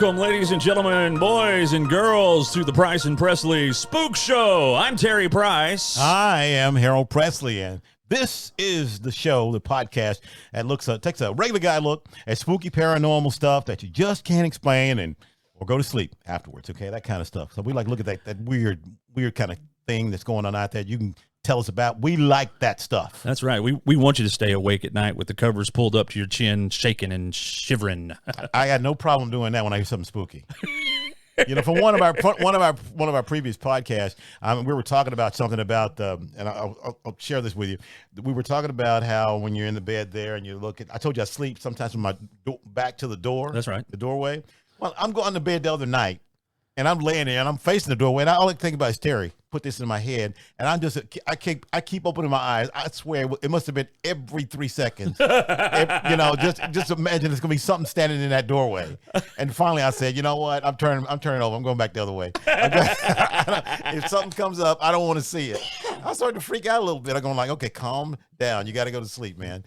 Welcome, ladies and gentlemen, boys and girls, to the Price and Presley Spook Show. I'm Terry Price. I am Harold Presley, and this is the show, the podcast, that takes a regular guy look at spooky paranormal stuff that you just can't explain or go to sleep afterwards, okay? That kind of stuff. So we like to look at that weird kind of thing that's going on out there. You can tell us about. We like that stuff. That's right. We want you to stay awake at night with the covers pulled up to your chin, shaking and shivering. I had no problem doing that when I hear something spooky. You know, from one of our previous podcasts, we were talking about something about, and I'll share this with you. We were talking about how when you're in the bed there and you look at, I told you I sleep sometimes with my back to the door. That's right. The doorway. Well, I'm going to bed the other night, and I'm laying there, and I'm facing the doorway, and all I think about is Terry. Put this in my head, and I keep opening my eyes. I swear it must have been every 3 seconds. Just imagine there's gonna be something standing in that doorway. And finally, I said, you know what? I'm turning over. I'm going back the other way. If something comes up, I don't want to see it. I started to freak out a little bit. I'm going like, okay, calm down. You got to go to sleep, man.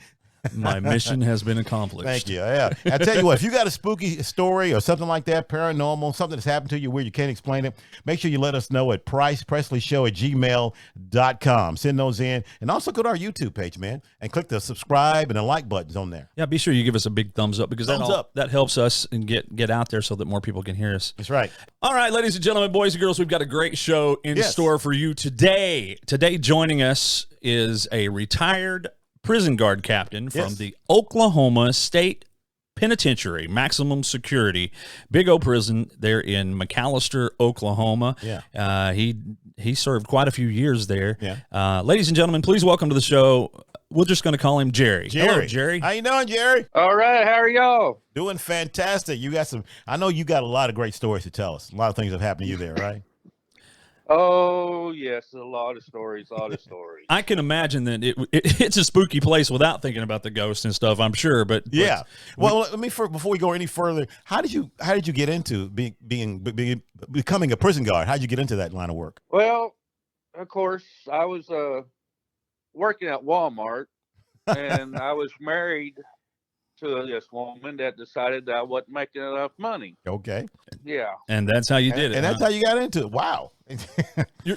My mission has been accomplished. Thank you. Yeah. I tell you what, if you got a spooky story or something like that, paranormal, something that's happened to you where you can't explain it, make sure you let us know at pricepresleyshow@gmail.com. Send those in. And also go to our YouTube page, man, and click the subscribe and the like buttons on there. Yeah, be sure you give us a big thumbs up because that helps us and get out there so that more people can hear us. That's right. All right, ladies and gentlemen, boys and girls, we've got a great show in store for you today. Today joining us is a retired prison guard captain from the Oklahoma State Penitentiary, maximum security, Big O prison there in McAlester, Oklahoma. Yeah. He served quite a few years there. Yeah. Ladies and gentlemen, please welcome to the show. We're just going to call him Jerry. Hello, Jerry. How you doing, Jerry? All right. How are y'all? Doing fantastic. I know you got a lot of great stories to tell us. A lot of things have happened to you there, right? Oh, yes, a lot of stories. I can imagine that it's a spooky place without thinking about the ghosts and stuff, I'm sure. But yeah. Well, before we go any further, how did you get into becoming a prison guard? How did you get into that line of work? Well, of course, I was working at Walmart, and I was married to this woman that decided that I wasn't making enough money. Okay. Yeah. And that's how you did it. And that's how you got into it. Wow.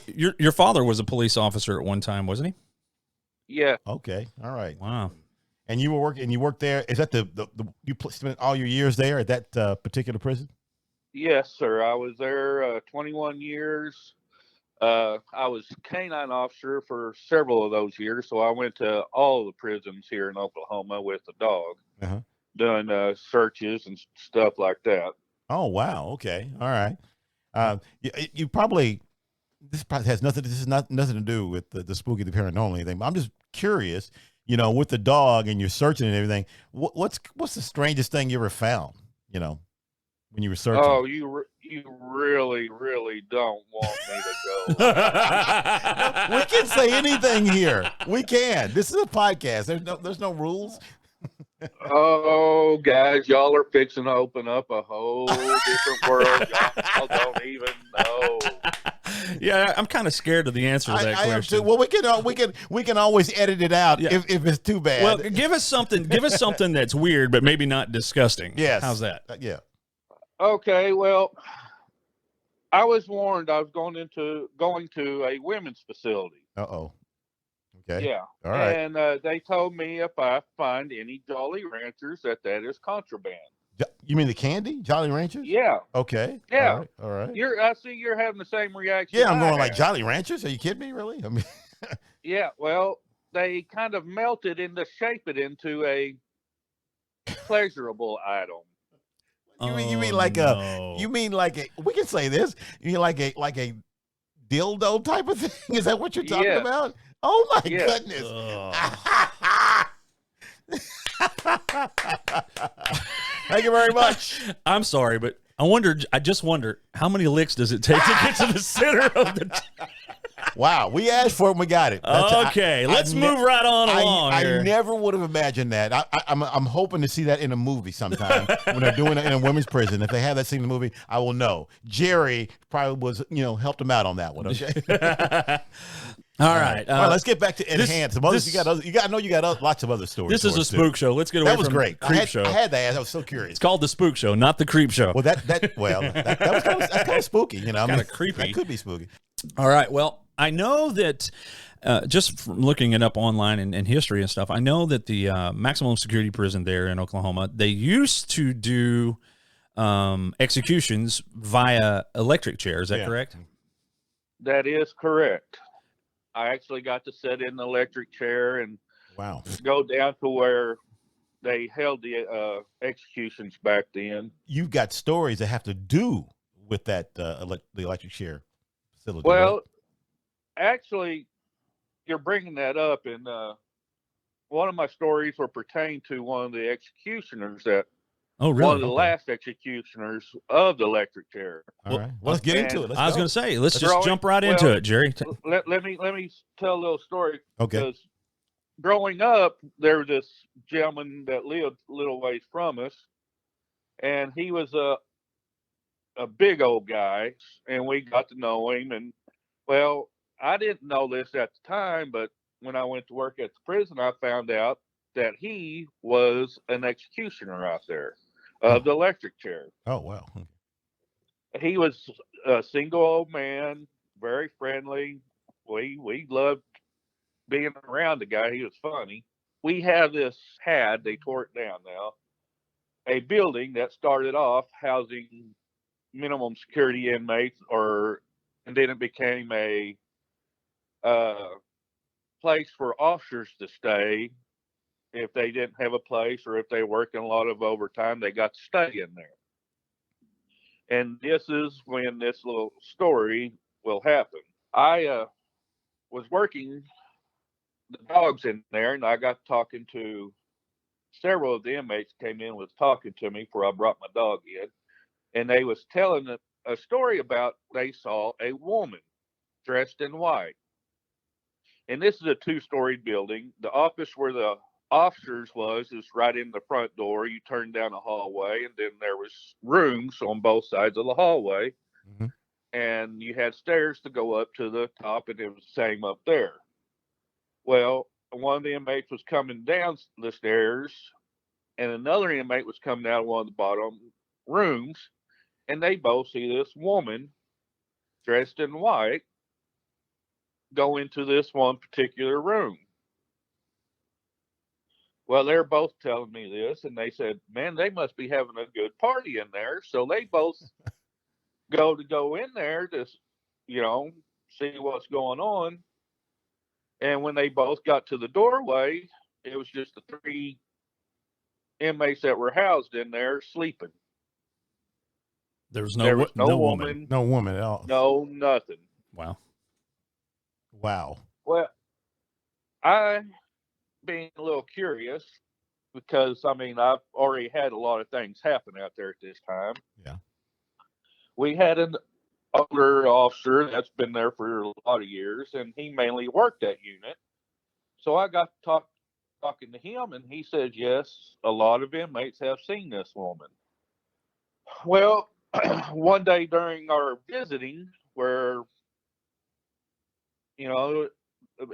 Your father was a police officer at one time, wasn't he? Yeah. Okay. All right. Wow. And you worked there. Is that you spent all your years there at that particular prison? Yes, sir. I was there 21 years. I was canine officer for several of those years, so I went to all the prisons here in Oklahoma with the dog, doing searches and stuff like that. Oh wow! Okay, all right. You probably has nothing. This is nothing to do with the spooky, the paranormal, anything. But I'm just curious. You know, with the dog and you're searching and everything. What's the strangest thing you ever found? You know, when you were searching. Oh, you really, really don't want me to go. We can say anything here. We can. This is a podcast. There's no rules. Oh, guys, y'all are fixing to open up a whole different world. Y'all don't even know. Yeah, I'm kind of scared of the answer to that question. Well, we can always edit it out if it's too bad. Well, give us something that's weird, but maybe not disgusting. Yes. How's that? Yeah. Okay, well, I was warned I was going to a women's facility. Uh-oh. Okay. Yeah. All right. And they told me if I find any Jolly Ranchers that is contraband. You mean the candy, Jolly Ranchers? Yeah. Okay. Yeah. All right. I see you're having the same reaction. Yeah, I'm going like Jolly Ranchers. Are you kidding me? Really? I mean. Yeah. Well, they kind of melted into shape it into a pleasurable item. You mean like a we can say this. You mean like a dildo type of thing? Is that what you're talking about? Oh my goodness. Thank you very much. I'm sorry, but I just wonder how many licks does it take to get to the center of the Wow, we asked for it and we got it. Okay, let's move right on along here. I never would have imagined that. I'm hoping to see that in a movie sometime when they're doing it in a women's prison. If they have that scene in the movie, I will know. Jerry probably was, helped him out on that one. Okay. All right. All right, let's get back to Enhance. I know you got lots of other stories. This is a spook show. Let's get away from that was great. Creep show. I had to ask. I was so curious. It's called the Spook Show, not the Creep Show. Well, that was kind of spooky. You know, kind of creepy. That could be spooky. All right. Well, I know that just from looking it up online and history and stuff, I know that the maximum security prison there in Oklahoma, they used to do executions via electric chair. Is that correct? That is correct. I actually got to sit in the electric chair and go down to where they held the executions back then. You've got stories that have to do with that the electric chair facility. Well, actually, you're bringing that up, and one of my stories will pertain to one of the executioners that. Oh, really? One of the last executioners of the electric chair. All right. Well, let's get into it. I was going to say, let's just jump right into it, Jerry. Let me tell a little story. Okay. Because growing up, there was this gentleman that lived a little ways from us, and he was a big old guy, and we got to know him. And well, I didn't know this at the time, but when I went to work at the prison, I found out that he was an executioner out there of the electric chair. Oh, wow. He was a single old man, very friendly. We loved being around the guy. He was funny. We they tore it down now, a building that started off housing minimum security inmates, and then it became a place for officers to stay. If they didn't have a place or if they worked in a lot of overtime, they got to stay in there. And this is when this little story will happen. I was working the dogs in there, and I got talking to several of the inmates came in was talking to me before I brought my dog in. And they was telling a story about they saw a woman dressed in white. And this is a 2-story building. The office where the officers is right in the front door. You turn down a hallway, and then there was rooms on both sides of the hallway. Mm-hmm. And you had stairs to go up to the top, and it was the same up there. Well, one of the inmates was coming down the stairs, and another inmate was coming out of one of the bottom rooms, and they both see this woman dressed in white go into this one particular room. Well, they're both telling me this, and they said, man, they must be having a good party in there. So they both go in there to, see what's going on. And when they both got to the doorway, it was just the 3 inmates that were housed in there sleeping. There was no woman. No woman at all. No, nothing. Wow. Well, I being a little curious because I've already had a lot of things happen out there at this time. Yeah. We had an older officer that's been there for a lot of years, and he mainly worked that unit. So I got talking to him, and he says, yes, a lot of inmates have seen this woman. Well, one day during our visiting where,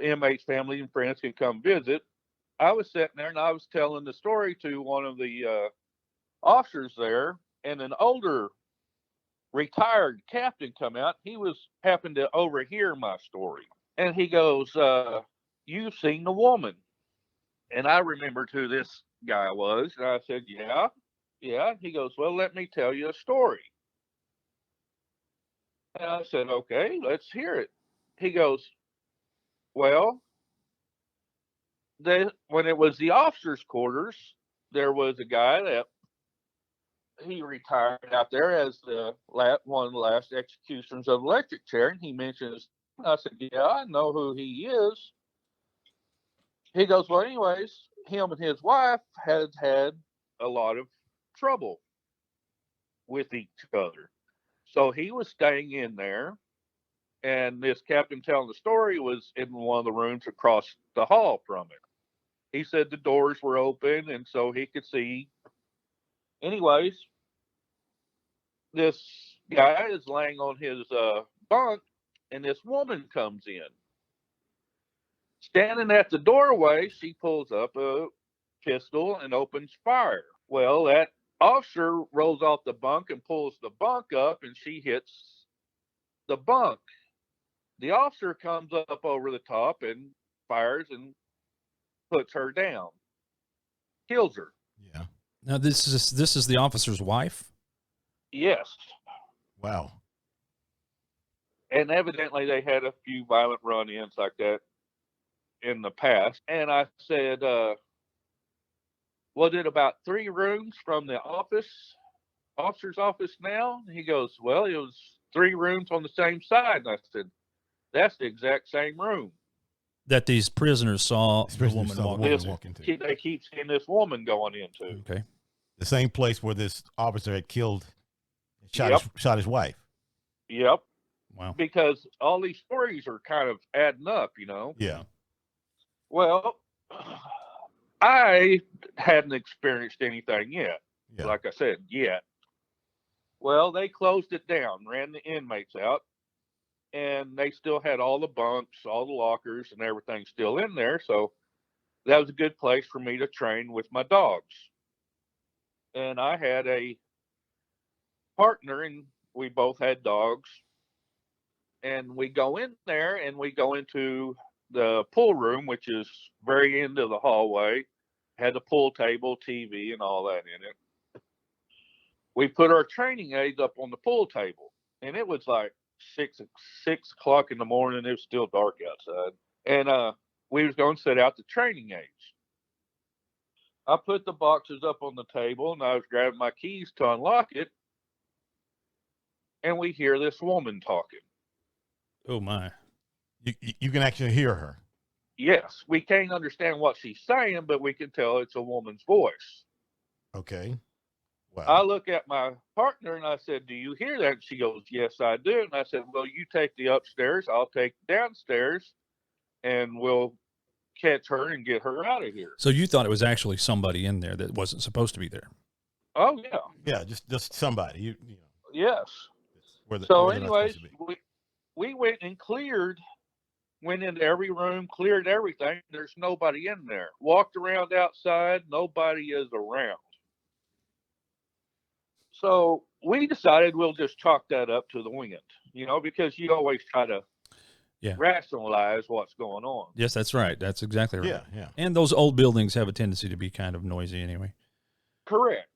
inmates, family, and friends can come visit, I was sitting there and I was telling the story to one of the officers there, and an older retired captain come out. He happened to overhear my story, and he goes, you've seen the woman. And I remembered who this guy was, and I said, yeah. He goes, well, let me tell you a story. And I said, okay, let's hear it. He goes, well, when it was the officers' quarters, there was a guy that he retired out there as one of the last executioners of electric chair, and he mentions. I said, "Yeah, I know who he is." He goes, "Well, anyways, him and his wife had a lot of trouble with each other, so he was staying in there." And this captain telling the story was in one of the rooms across the hall from it. He said the doors were open, and so he could see. Anyways, this guy is laying on his bunk, and this woman comes in. Standing at the doorway, she pulls up a pistol and opens fire. Well, that officer rolls off the bunk and pulls the bunk up, and she hits the bunk. The officer comes up over the top and fires and puts her down, kills her. Yeah. Now this is the officer's wife. Yes. Wow. And evidently they had a few violent run-ins like that in the past. And I said, was it about 3 rooms from the officer's office now? He goes, well, it was 3 rooms on the same side. And I said, that's the exact same room That these prisoners saw the woman walk into. They keep seeing this woman going into. Okay. The same place where this officer had killed, shot his wife. Yep. Wow. Because all these stories are kind of adding up, you know? Yeah. Well, I hadn't experienced anything yet. Yeah. Like I said, yet. Well, they closed it down, ran the inmates out, and they still had all the bunks, all the lockers, and everything still in there. So that was a good place for me to train with my dogs. And I had a partner, and we both had dogs. And we go in there, and we go into the pool room, which is very end of the hallway. Had the pool table, TV, and all that in it. We put our training aids up on the pool table, and it was like 6 o'clock in the morning. It was still dark outside, and we was going to set out the training aids. I put the boxes up on the table, and I was grabbing my keys to unlock it, and we hear this woman talking. Oh my! You can actually hear her. Yes, we can't understand what she's saying, but we can tell it's a woman's voice. Okay. Wow. I look at my partner and I said, do you hear that? And she goes, yes, I do. And I said, well, you take the upstairs, I'll take downstairs, and we'll catch her and get her out of here. So you thought it was actually somebody in there that wasn't supposed to be there? Oh, yeah. Yeah, just somebody. You know. Yes. So anyways, we went and went into every room, cleared everything. There's nobody in there. Walked around outside, nobody is around. So we decided we'll just chalk that up to the wind, you know, because you always try to rationalize what's going on. Yes, that's right. That's exactly right. Yeah, yeah. And those old buildings have a tendency to be kind of noisy anyway. Correct.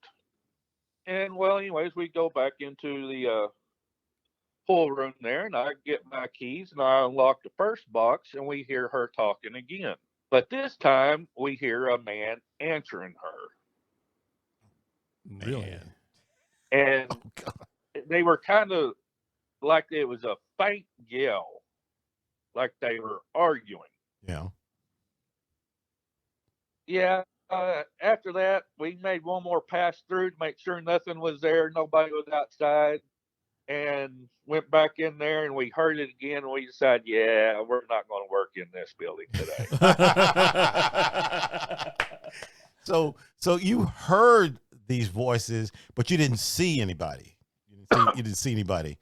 And, well, anyways, we go back into the pool room there, and I get my keys, and I unlock the first box, and we hear her talking again. But this time, we hear a man answering her. Really? Man. And they were kind of like it was a faint yell, like they were arguing. Yeah. Yeah. After that, we made one more pass through to make sure nothing was there, nobody was outside, and went back in there, and we heard it again, and we decided, yeah, we're not going to work in this building today. So you heard these voices, but you didn't see anybody. You didn't see anybody.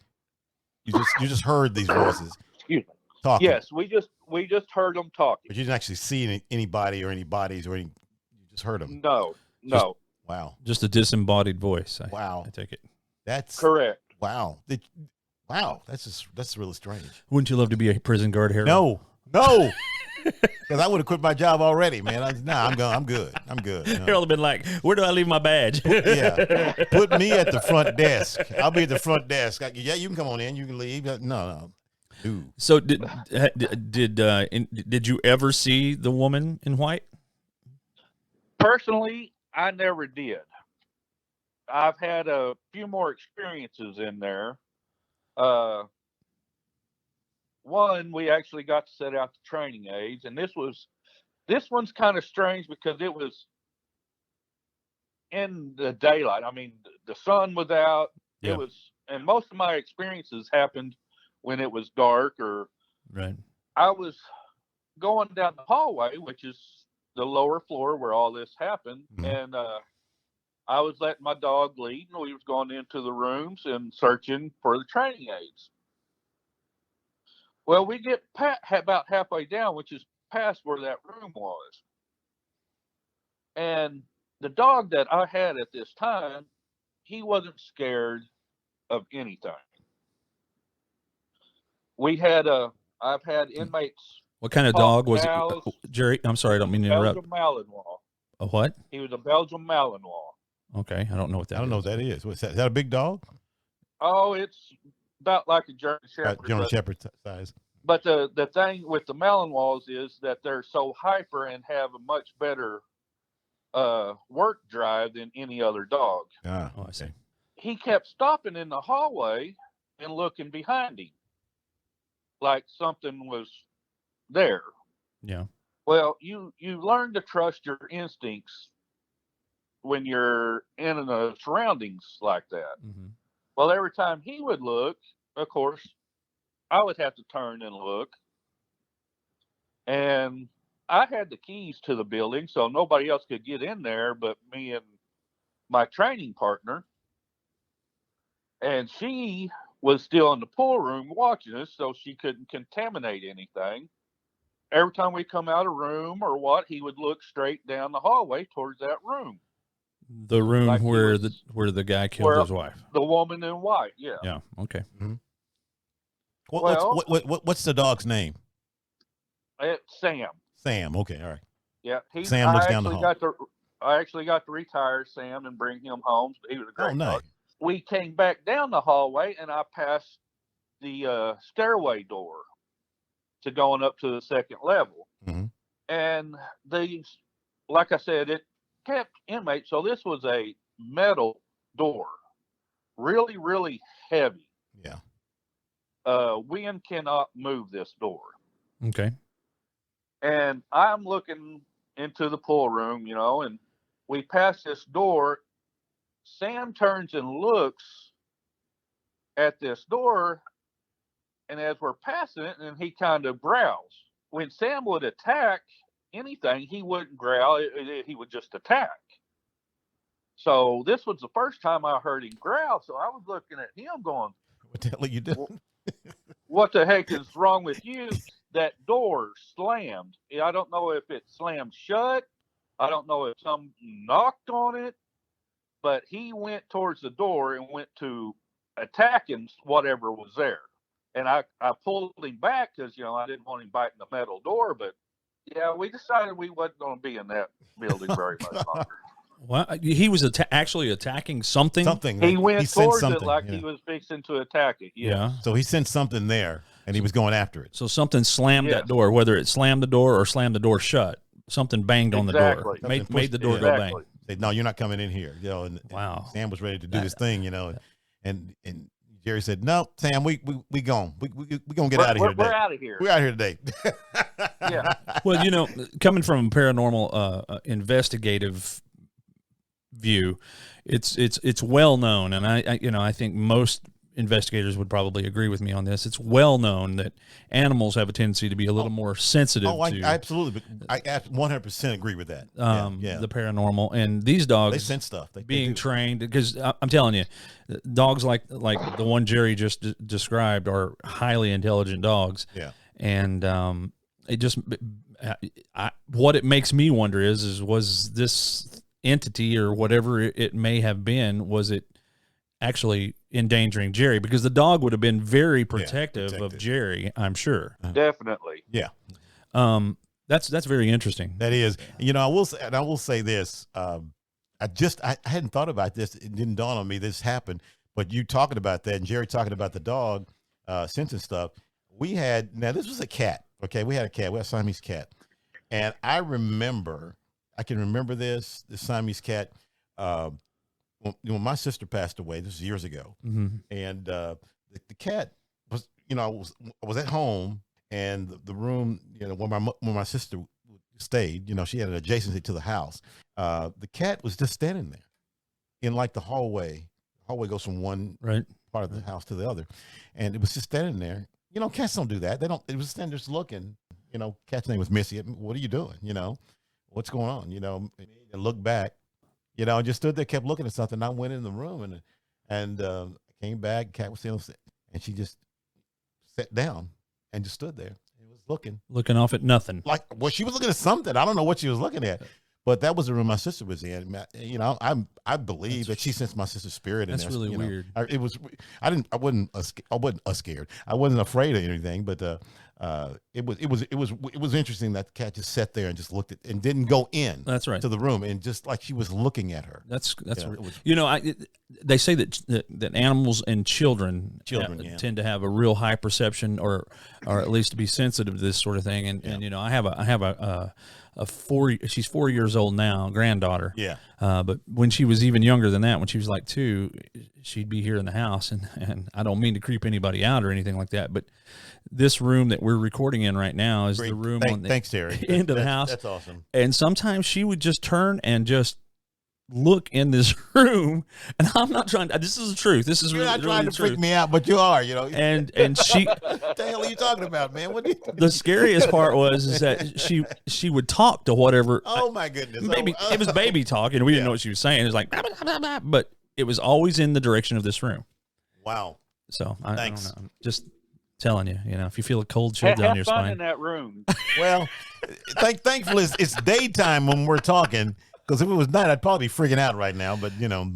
You just heard these voices. Excuse me. Talking. Yes, we just heard them talking. But you didn't actually see anybody or any bodies or any. You just heard them. No. Wow. Just a disembodied voice. Wow. I take it. That's correct. Wow. Wow. That's really strange. Wouldn't you love to be a prison guard, Harold? No. Because I would have quit my job already, man. I'm good. I'm good. Harold would have been like, where do I leave my badge? Yeah. Put me at the front desk. I'll be at the front desk. Yeah, you can come on in. You can leave. No. Dude. So did you ever see the woman in white? Personally, I never did. I've had a few more experiences in there. One, we actually got to set out the training aids, and this one's kind of strange because it was in the daylight. I mean, the sun was out. Yeah. And most of my experiences happened when it was dark, or right. I was going down the hallway, which is the lower floor where all this happened, and I was letting my dog lead, and we was going into the rooms and searching for the training aids. Well, we get about halfway down, which is past where that room was. And the dog that I had at this time, he wasn't scared of anything. I've had inmates. What kind of dog was it, Jerry? I'm sorry, I don't mean to interrupt. Belgian Malinois. A what? He was a Belgian Malinois. Okay, I don't know what that is. I don't know what that is. What's that? Is that a big dog? Oh, it's about like a German Shepherd. German Shepherd size. But the thing with the Malinois is that they're so hyper and have a much better work drive than any other dog. Ah, I see. He kept stopping in the hallway and looking behind him like something was there. Yeah. Well, you learn to trust your instincts when you're in the surroundings like that. Mm-hmm. Well, every time he would look, of course, I would have to turn and look. And I had the keys to the building, so nobody else could get in there but me and my training partner. And she was still in the pool room watching us, so she couldn't contaminate anything. Every time we come out of room or what, he would look straight down the hallway towards that room. The room like where the guy killed his wife. The woman in white, yeah. Yeah. Okay. Mm-hmm. What's the dog's name? It's Sam. Sam. Okay. All right. Yeah. Sam looks down the hall. I actually got to retire Sam and bring him home. He was a great nice. dog. We came back down the hallway, and I passed the stairway door to going up to the second level. Mm-hmm. And these, like I said, it kept inmates. So this was a metal door, really, really heavy. Yeah. Wind cannot move this door. Okay. And I'm looking into the pool room, and we pass this door. Sam turns and looks at this door, and as we're passing it, and he kind of growls. When Sam would attack anything, he wouldn't growl. He would just attack. So this was the first time I heard him growl. So I was looking at him going, what the hell are you doing? What the heck is wrong with you? That door slammed. I don't know if it slammed shut. I don't know if someone knocked on it, but he went towards the door and went to attacking whatever was there. And I pulled him back because, I didn't want him biting the metal door. But, yeah, we decided we wasn't going to be in that building very much longer. Well, he was actually attacking something? Something. He went towards it like he was fixing to attack it. Yes. Yeah. So he sensed something there, and he was going after it. So something slammed that door, whether it slammed the door or slammed the door shut. Something banged on the door. Made the door go bang. Said, no, you're not coming in here. And Sam was ready to do this thing, and Jerry said, no, Sam, we gone. We gonna get out of here today. We're out of here. We're out of here today. Yeah. Well, coming from a paranormal investigative view, it's well known, and I think most investigators would probably agree with me on this. It's well known that animals have a tendency to be a little more sensitive. I absolutely, I 100% agree with that. The paranormal, and these dogs, they sense stuff. Being trained, because I'm telling you, dogs like the one Jerry just described are highly intelligent dogs. Yeah, and it just what it makes me wonder is was this entity or whatever it may have been, was it actually endangering Jerry? Because the dog would have been very protective of Jerry, I'm sure. Definitely. Yeah. That's very interesting. That is. I will say this. I hadn't thought about this. It didn't dawn on me this happened, but you talking about that and Jerry talking about the dog sensing stuff. This was a cat. Okay. We had a cat. We had a Siamese cat. And I can remember this Siamese cat, when my sister passed away. This was years ago. Mm-hmm. And the cat was, I was at home, and the room, when my sister stayed, she had an adjacency to the house. The cat was just standing there in like the hallway. The hallway goes from one part of the house to the other, and it was just standing there. Cats don't do that. They don't. It was standing just looking. Cat's name was Missy. What are you doing? What's going on? And look back. I just stood there, kept looking at something. I went in the room and came back. Cat was still, and she just sat down and just stood there. It was looking off at nothing. Like, well, she was looking at something. I don't know what she was looking at. But that was the room my sister was in. You know, I believe that she sensed my sister's spirit in there. That's really weird. I wasn't scared. I wasn't afraid of anything, but it was interesting that the cat just sat there and just looked at and didn't go in. That's right. To the room, and just like she was looking at her. That's they say that animals and children tend to have a real high perception, or at least to be sensitive to this sort of thing. And you know, I have she's 4 years old now, granddaughter. Yeah. But when she was even younger than that, when she was like 2, she'd be here in the house, and I don't mean to creep anybody out or anything like that, but this room that we're recording in right now is the room on the thanks, Terry. end of the house. That's awesome. And sometimes she would just turn and just look in this room, and I'm not trying to, this is the truth. This is You're not really trying to truth. freak me out, but you are, you know. And she what the hell are you talking about, man? What the scariest part is that she would talk to whatever. Oh my goodness. Maybe it was baby talk, and we didn't know what she was saying. It was like, blah, blah, blah, blah, but it was always in the direction of this room. Wow. So Thanks. I don't know. Just telling you, you know, if you feel a cold chill down your spine in that room. Well, thankfully it's daytime when we're talking, because if it was night, I'd probably be freaking out right now. But you know,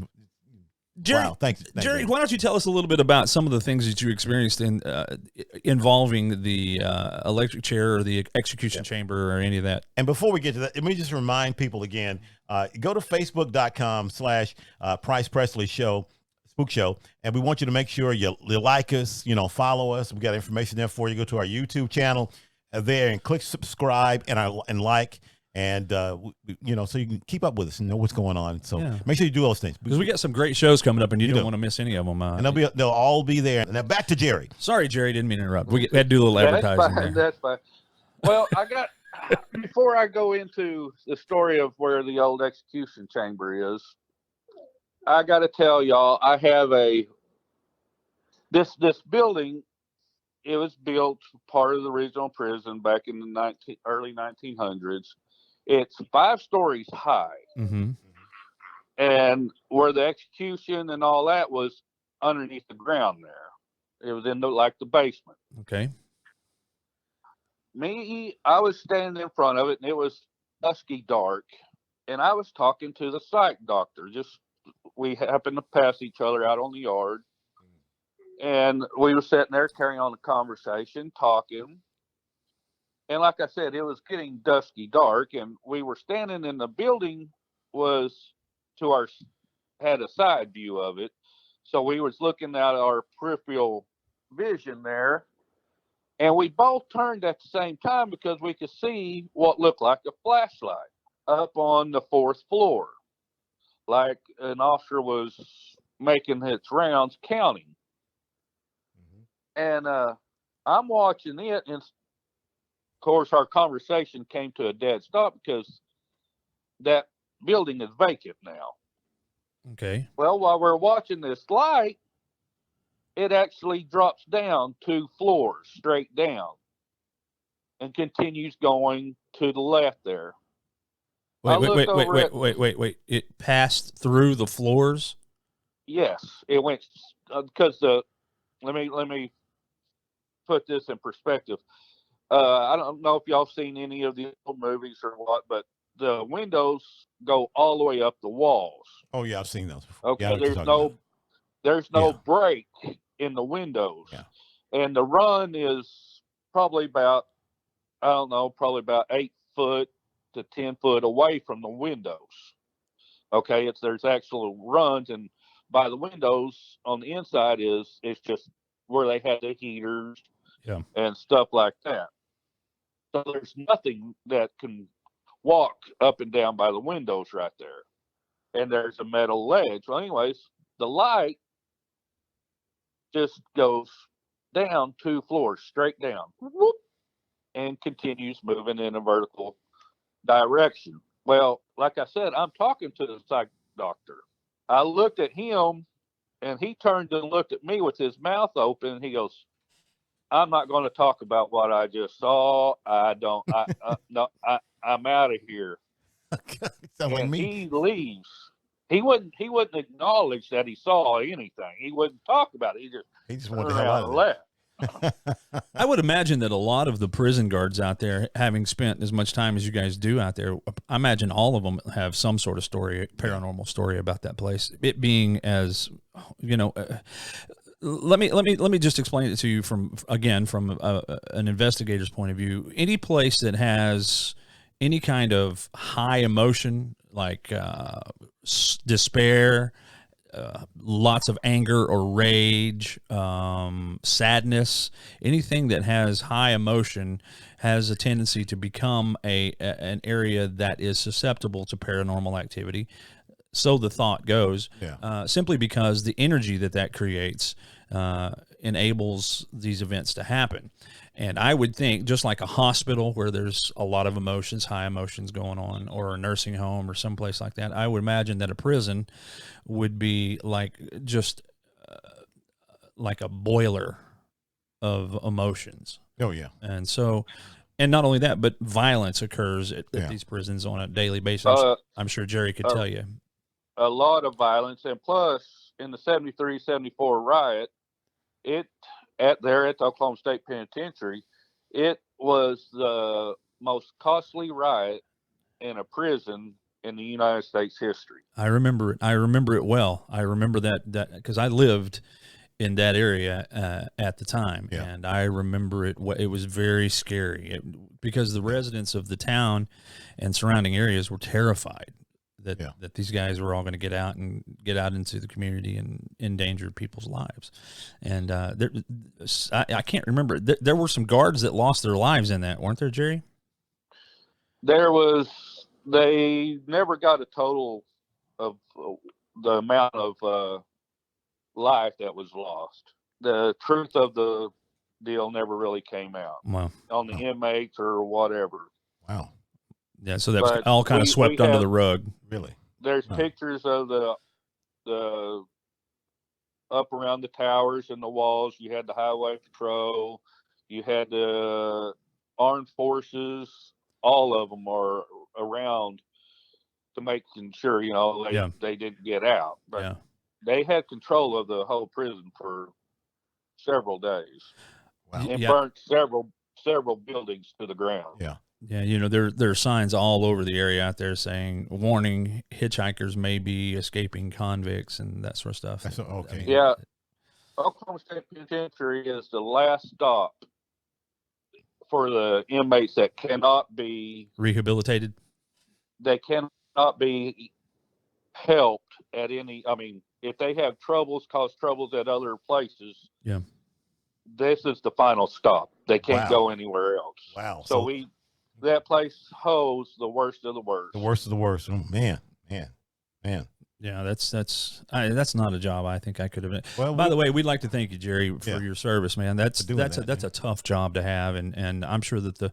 Jerry, wow, thanks, Jerry. Why don't you tell us a little bit about some of the things that you experienced involving the electric chair or the execution chamber or any of that? And before we get to that, let me just remind people again: go to facebook.com/Price Presley Show. Spook Show, and we want you to make sure you like us, you know, follow us. We got information there for you. Go to our YouTube channel there and click subscribe and like, and you know, so you can keep up with us and know what's going on. So make sure you do those things, because we got some great shows coming up, and you don't want to miss any of them. And they'll all be there. Now back to Jerry. Sorry, Jerry, didn't mean to interrupt. We had to do a little advertising. That's fine. Well, I got before I go into the story of where the old execution chamber is, I got to tell y'all, I have this building. It was built part of the original prison back in the early 1900s. It's 5 stories high, and where the execution and all that was underneath the ground there. It was in the basement. Okay. I was standing in front of it, and it was dusky dark, and I was talking to the psych doctor. We happened to pass each other out on the yard, and we were sitting there carrying on the conversation, talking. And like I said, it was getting dusky dark, and we were standing in the building had a side view of it. So we was looking at our peripheral vision there, and we both turned at the same time because we could see what looked like a flashlight up on the 4th floor. Like an officer was making its rounds counting. And I'm watching it, and of course our conversation came to a dead stop because that building is vacant now. Okay. Well, while we're watching this light, it actually drops down 2 floors straight down and continues going to the left there. Wait. It passed through the floors? Yes, it went because let me put this in perspective. I don't know if y'all seen any of the old movies or what, but the windows go all the way up the walls. Oh yeah, I've seen those before. Okay, yeah, there's no break in the windows, and the run is probably about 8 foot to 10 foot away from the windows. Okay, there's actual runs, and by the windows on the inside it's just where they had the heaters and stuff like that. So there's nothing that can walk up and down by the windows right there. And there's a metal ledge. Well, anyways, the light just goes down 2 floors, straight down, whoop, and continues moving in a vertical direction. Well, like I said, I'm talking to the psych doctor. I looked at him, and he turned and looked at me with his mouth open, and he goes, "I'm not going to talk about what I just saw. I'm out of here." And he leaves. He wouldn't acknowledge that he saw anything. He wouldn't talk about it. He just wanted to hell out of there. I would imagine that a lot of the prison guards out there, having spent as much time as you guys do out there, I imagine all of them have some sort of story, paranormal story about that place. It being as, let me just explain it to you from an investigator's point of view. Any place that has any kind of high emotion, like despair, lots of anger or rage, sadness, anything that has high emotion has a tendency to become an area that is susceptible to paranormal activity. So the thought goes, simply because the energy that creates enables these events to happen. And I would think, just like a hospital where there's a lot of emotions, high emotions going on, or a nursing home or someplace like that, I would imagine that a prison would be like just like a boiler of emotions. Oh, yeah. And so, and not only that, but violence occurs at these prisons on a daily basis. I'm sure Jerry could tell you. A lot of violence. And plus, in the 73-74 riot, at the Oklahoma State Penitentiary, it was the most costly riot in a prison in the United States history. I remember it. I remember it well. I remember that because I lived in that area at the time, and I remember it. It was very scary because the residents of the town and surrounding areas were terrified that these guys were all going to get out into the community and endanger people's lives. And I can't remember. There were some guards that lost their lives in that, weren't there, Jerry? There was. They never got a total of the amount of life that was lost. The truth of the deal never really came out on the inmates or whatever. Wow. Yeah, so that's all kind of swept under the rug. Really? There's pictures of the up around the towers and the walls. You had the highway patrol. You had the armed forces. All of them are around to making sure, they didn't get out. But they had control of the whole prison for several days. Wow. And burnt several buildings to the ground. Yeah. Yeah, there are signs all over the area out there saying, warning, hitchhikers may be escaping convicts and that sort of stuff. That's okay. Yeah. Oklahoma State Penitentiary is the last stop for the inmates that cannot be rehabilitated. They cannot be helped at any, if they have cause troubles at other places. Yeah. This is the final stop. They can't go anywhere else. Wow. So that place holds the worst of the worst. The worst of the worst. Oh, man. Yeah, that's not a job I think I could have done. Well, by the way, we'd like to thank you, Jerry, for your service, man. That's a tough job to have, and I'm sure that the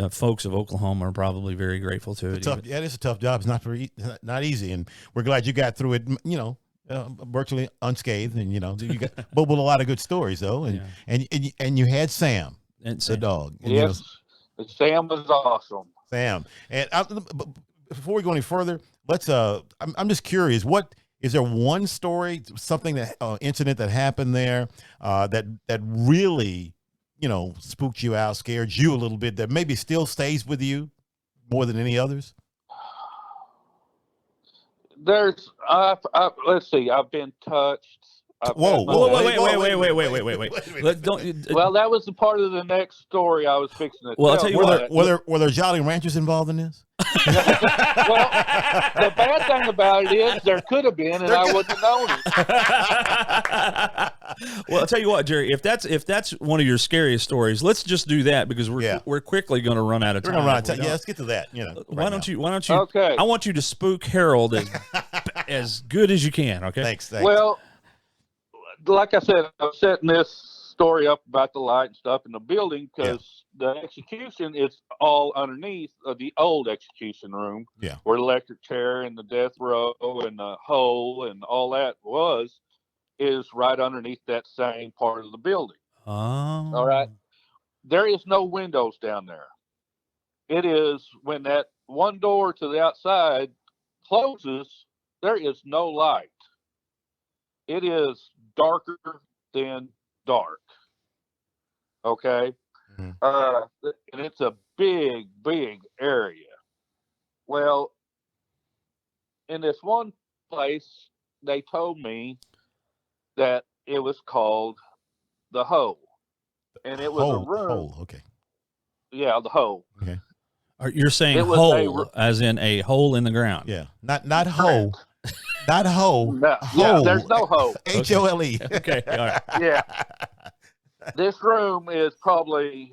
folks of Oklahoma are probably very grateful to it. It is a tough job. It's not easy, and we're glad you got through it. Virtually unscathed, and you got but with a lot of good stories though, and you had Sam, the dog. Yes. Sam was awesome. Sam. And before we go any further, I'm just curious, what is there one story, something that incident that happened there that really, spooked you out, scared you a little bit, that maybe still stays with you more than any others? Let's see, I've been touched. Wait. Well, that was the part of the next story I was fixing to tell. I'll tell you were there Jolly Ranchers involved in this? Well, the bad thing about it is there could have been, and I wouldn't have known it. Well, I'll tell you what, Jerry, if that's one of your scariest stories, let's just do that because we're quickly going to run out of time. We're going to run out of time. Yeah, let's get to that. Why don't you? Okay. I want you to spook Harold as good as you can. Okay. Thanks. Well, like I said, I'm setting this story up about the light and stuff in the building because the execution is all underneath the old execution room, where the electric chair and the death row and the hole and all that is right underneath that same part of the building. Oh. All right. There is no windows down there. It is when that one door to the outside closes, there is no light. It is darker than dark. Okay. Mhm. And it's a big, big area. Well, in this one place, they told me that it was called the Hole. And it was a room. Hole. Okay. Yeah, the Hole. Okay. You're saying It was hole, as in a hole in the ground. Yeah. Not hoe. correct. Not hoe. No, yeah, there's Hole. no hole. HOLE. Okay, all right. Yeah. This room is probably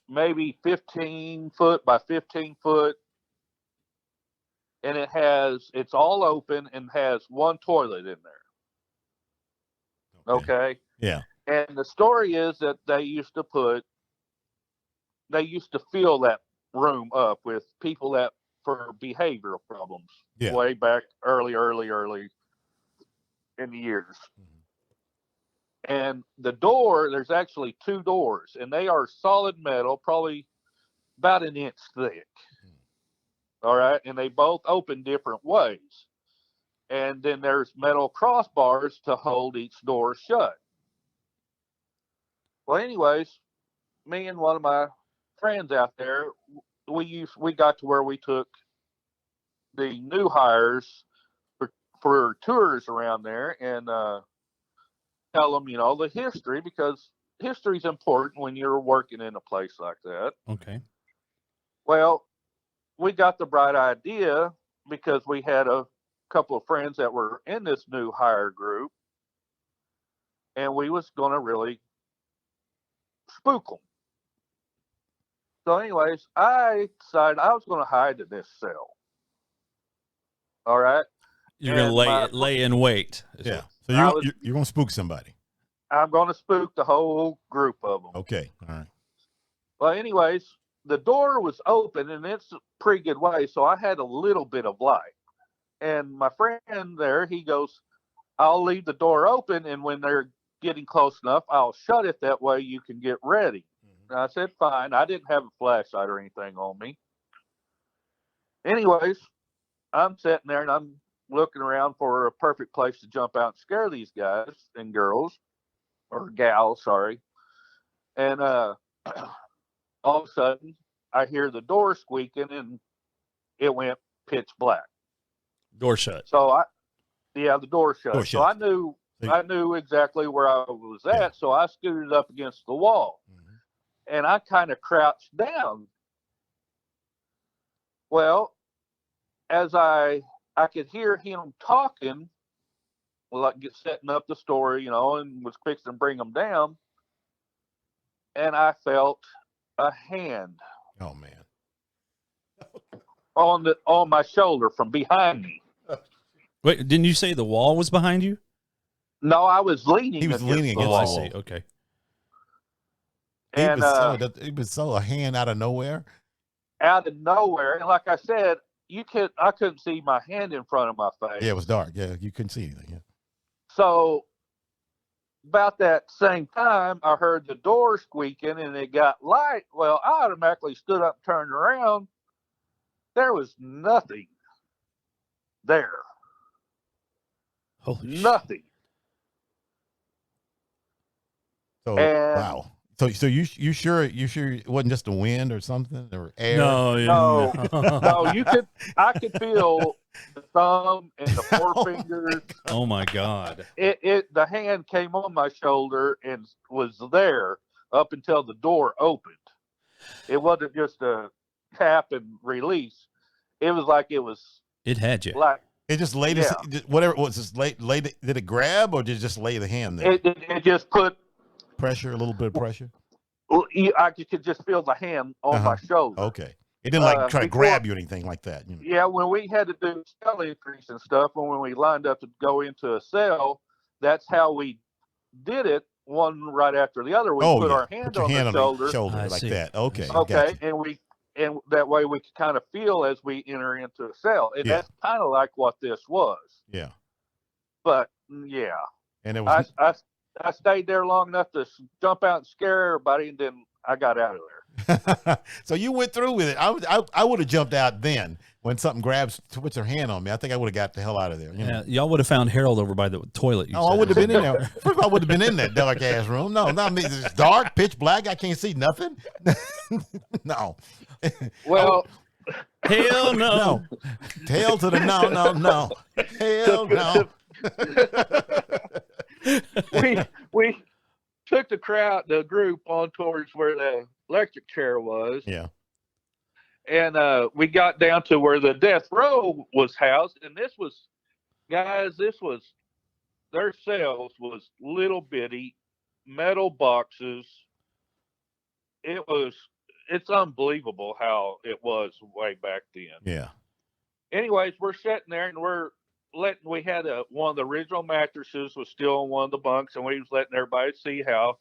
maybe 15 foot by 15 foot. And it's all open and has one toilet in there. Okay. Yeah. And the story is that they used to fill that room up with people that for behavioral problems Yeah. way back early in the years. And there's actually two doors, and they are solid metal, probably about an inch thick. All right. And they both open different ways. And then there's metal crossbars to hold each door shut. Well, anyways, me and one of my friends out there, we got to where we took the new hires for tours around there and tell them, the history, because history is important when you're working in a place like that. Okay. Well, we got the bright idea because we had a couple of friends that were in this new hire group, and we was going to really spook them. So anyways, I decided I was going to hide in this cell. All right. You're going to lay in wait. Yeah. So you're going to spook somebody. I'm going to spook the whole group of them. Okay. All right. Well, anyways, the door was open and it's a pretty good way. So I had a little bit of light. And my friend there, he goes, I'll leave the door open. And when they're getting close enough, I'll shut it. That way you can get ready. And I said, fine. I didn't have a flashlight or anything on me. Anyways, I'm sitting there and I'm looking around for a perfect place to jump out and scare these guys and girls, or gals, sorry. And all of a sudden, I hear the door squeaking and it went pitch black. Door shut. So the door shut. Door so shut. I knew exactly where I was at. Yeah. So I scooted up against the wall. And I kind of crouched down. Well, as I could hear him talking, like setting up the story, and was fixing to bring them down. And I felt a hand. Oh man. On my shoulder from behind me. Wait, didn't you say the wall was behind you? No, I was leaning. He was leaning against I the wall. see. Okay. And he was a hand out of nowhere. Out of nowhere, and like I said, I couldn't see my hand in front of my face. Yeah, it was dark. Yeah, you couldn't see anything. Yeah. So about that same time, I heard the door squeaking, and it got light. Well, I automatically stood up, turned around. There was nothing there. Holy nothing. So wow. So you sure it wasn't just the wind or something or air? No. I could feel the thumb and the forefingers. Oh my God. The hand came on my shoulder and was there up until the door opened. It wasn't just a tap and release. It was like it had you. Like it just laid whatever it was. Just laid. Did it grab or did it just lay the hand there? It just put pressure, a little bit of pressure. I could just feel the hand on my shoulder. Okay. It didn't try to grab you or anything like that. Yeah, when we had to do cell increase and stuff, when we lined up to go into a cell, that's how we did it, one right after the other. We put our hand on the shoulder like that. Okay. Okay, and that way we could kind of feel as we enter into a cell. And that's kind of like what this was. Yeah. But yeah. And it was I stayed there long enough to jump out and scare everybody, and then I got out of there. So you went through with it. I would have jumped out then. when something puts her hand on me, I think I would have got the hell out of there. You know? Yeah, y'all would have found Harold over by the toilet. No, I wouldn't have been in there. First of all, I wouldn't have been in that dark ass room. No, not me. It's dark, pitch black. I can't see nothing. No. Well, hell no. No. Tail to the no. Hell no. we took the group on towards where the electric chair was. Yeah. And we got down to where the death row was housed, and their cells was little bitty metal boxes. It's unbelievable how it was way back then. Yeah. Anyways, we're sitting there and we had one of the original mattresses was still on one of the bunks, and we was letting everybody see how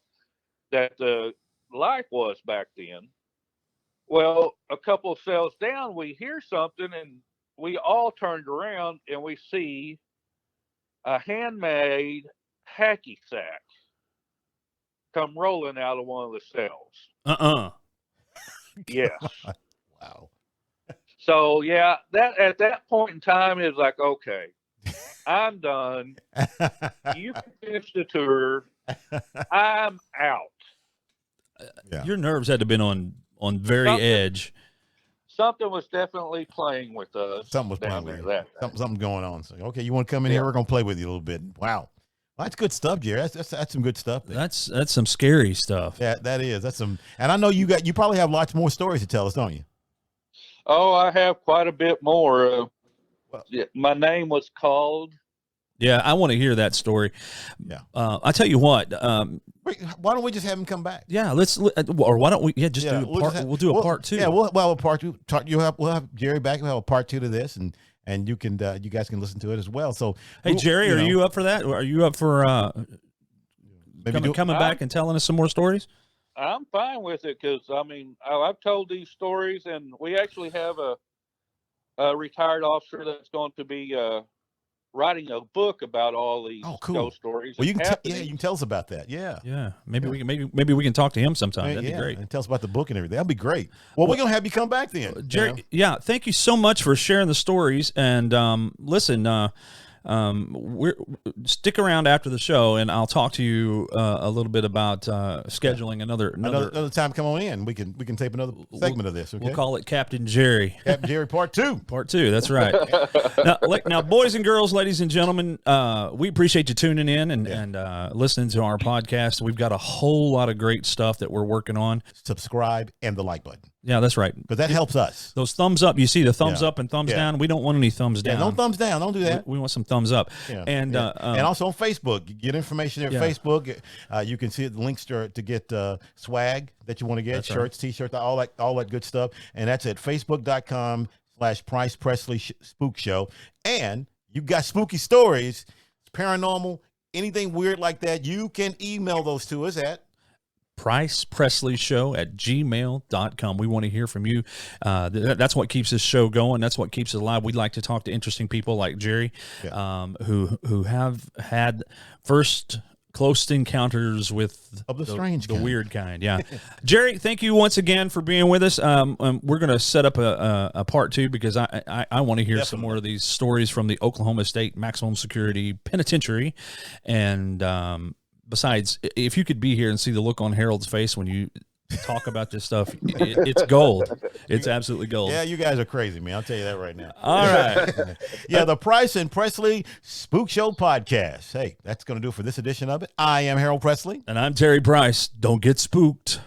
that the life was back then. Well, a couple of cells down, we hear something, and we all turned around, and we see a handmade hacky sack come rolling out of one of the cells. Yes. Wow. So, yeah, that at that point in time, it was like, okay, I'm done. You can finish the tour. I'm out. Yeah. Your nerves had to have been on very edge. Something was definitely playing with us. Something was playing with you. Something going on. So, okay, you want to come in here? We're going to play with you a little bit. Wow. Well, that's good stuff, Jerry. That's some good stuff there. That's some scary stuff. Yeah, that is. That's some. And I know you probably have lots more stories to tell us, don't you? Oh, I have quite a bit more. My name was called. Yeah, I want to hear that story. Yeah. I tell you what. Wait, why don't we just have him come back? Yeah, or why don't we? Yeah, just do a part. We'll do a part two. Yeah, we'll have a part two. We'll have Jerry back. We'll have a part two to this, and you guys can listen to it as well. So, hey, Jerry, are you up for that? Are you up for coming back and telling us some more stories? I'm fine with it because I've told these stories, and we actually have a retired officer that's going to be writing a book about all these ghost stories. Well, you can tell us about that. Yeah. Maybe we can talk to him sometime. That'd be great. And tell us about the book and everything. That'd be great. Well, we're gonna have you come back then, Jerry. Yeah, thank you so much for sharing the stories. And listen, stick around after the show, and I'll talk to you a little bit about scheduling another time. Come on in. We can tape another segment of this. Okay? We'll call it Captain Jerry. Captain Jerry Part 2. Part 2. That's right. now, boys and girls, ladies and gentlemen, we appreciate you tuning in and listening to our podcast. We've got a whole lot of great stuff that we're working on. Subscribe and the like button. Yeah, that's right. Because that helps us. Those thumbs up, you see the thumbs up and thumbs down. We don't want any thumbs down. No thumbs down. Don't do that. We want some thumbs up. Yeah. And also on Facebook. You get information there at Facebook. You can see the links to get swag that you want to get, that's shirts, T-shirts, all that good stuff. And that's at facebook.com/Price Presley Spook Show. And you've got spooky stories, paranormal, anything weird like that, you can email those to us at PricePresleyShow@gmail.com. We want to hear from you. That's what keeps this show going. That's what keeps it alive. We'd like to talk to interesting people like Jerry, who have had first close encounters with the weird kind. Yeah. Jerry, thank you once again for being with us. We're going to set up a part 2 because I want to hear some more of these stories from the Oklahoma State Maximum Security Penitentiary. And besides, if you could be here and see the look on Harold's face when you talk about this stuff, it's gold. It's absolutely gold. Yeah, you guys are crazy, man. I'll tell you that right now. All right. Yeah, the Price and Presley Spook Show podcast. Hey, that's going to do it for this edition of it. I am Harold Presley. And I'm Terry Price. Don't get spooked.